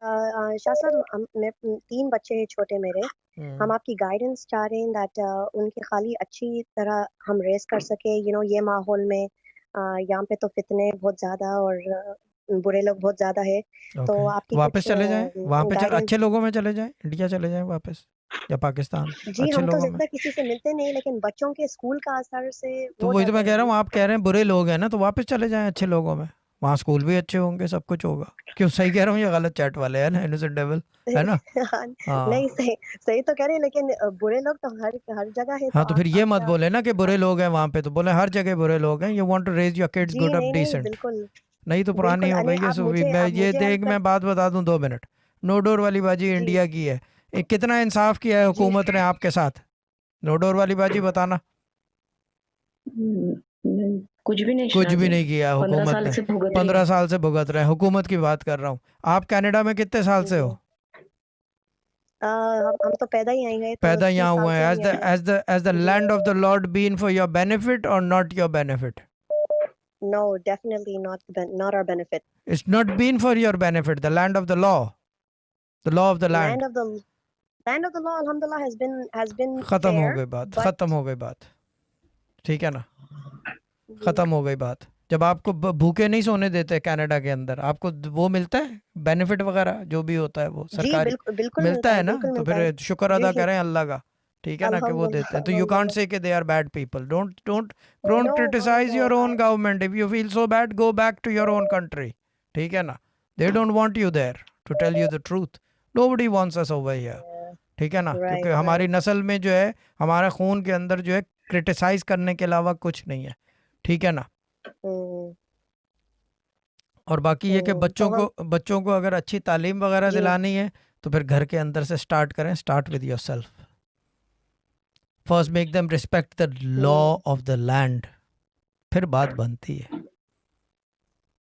शाह साहब, मैं 3 बच्चे हैं छोटे मेरे। हम आपकी गाइडेंस चाह रहे हैं दैट उनकी खाली अच्छी तरह हम रेस कर सके, ये माहौल में। यहाँ पे तो फितने बहुत ज्यादा और बुरे लोग बहुत ज्यादा है। तो ओके, आपकी वापस कुछ चले जाएं वहाँ पे, गाइडेंस। अच्छे लोगों में चले जाएं, इंडिया चले जाएं वापस, या पाकिस्तान, जी, अच्छे हम तो लोगों में। ज्यादा किसी से मिलते नहीं, लेकिन बच्चों के स्कूल का असर से तो वो वही तो मैं डरते कह हैं रहा हम। हूँ, आप कह रहे हैं बुरे लोग हैं ना, तो वापस चले जाएं अच्छे लोगों में। वहाँ स्कूल भी अच्छे होंगे, सब कुछ होगा। क्यों, सही कह रहा हूँ या गलत? चैट वाले है ना, इनोसेंट डेविल, है ना? हाँ, नहीं, हाँ। सही सही तो कह रहे हैं, लेकिन बुरे लोग तो हर हर जगह है, तो हाँ तो फिर आप ये मत क्या। बोले ना कि बुरे लोग हैं वहाँ पे, तो बोले हर जगह बुरे लोग हैं। You want to raise your kids जी, गुड अप नहीं नहीं, डिसेंट। बिल्कुल नहीं तो पुरानी बिल्कुल। हो नहीं, गई है आप सुबह। मुझे मैं आप ये मुझे हेल्प देख, कर। मैं बात बता दूं, 2 मिनट। नो डोर वाली बाजी जी इंडिया की है। कितना इंसाफ किया है जी। हुकूमत ने आपके साथ? नो डोर वाली बाजी बताना। कुछ भी नहीं कुछ भी शनाजी। नहीं किया 15 हुकूमत साल ने। से भुगत रही 15 साल से भुगत रहे हैं, हुकूमत की बात कर रहा हूँ। आप कनाडा में कितने साल से हो? जी। हम तो पैदा ही आए हैं, तो पैदा 30 यहाँ साल हुए से हैं। ही एज द यहीं हैं। एज द एज द जी। Land of the lord been for your benefit or not your benefit? No, definitely not our benefit. It's not been for your benefit, the land of the law of the land. Land of the land of the law अल्हम्दुलिल्लाह has been खत्म हो fair. गई बात, खत्म but हो गई बात। ठीक है ना? खत्म हो गई बात। जब आपको भूखे नहीं सोने देते कनाडा के अंदर, आपको वो मिलता है बेनिफिट वगैरह, जो भी होता है वो जी, सरकारी बिल्कुल बिल्कुल मिलता मिलता है है, ना, बिल्कुल तो मिलता फिर है। शुक्र अदा जी, करें अल्लाह का। ठीक है ना, कि वो देते अल्हम्दुलिल्लाह हैं। तो यू कांट अल्हम्दुलिल्लाह। से कि they are bad people. Don't no criticize no, your own government. If you feel so bad, go back to your own country. ठीक है ना? They don't want you there, to tell you the truth. Nobody wants us over here. ठीक है ना? क्योंकि right हमारी right. नस्ल में जो है, हमारे खून के अंदर जो है, क्रिटिसाइज करने के अलावा कुछ नहीं है। ठीक है ना? और बाकी ये कि तो हम। बच्चों को अगर अच्छी तालीम वगैरह जी दिलानी है, तो फिर घर के अंदर से स्टार्ट करें। Start with your self. First make them respect the law hmm, of the land, फिर बात बनती है।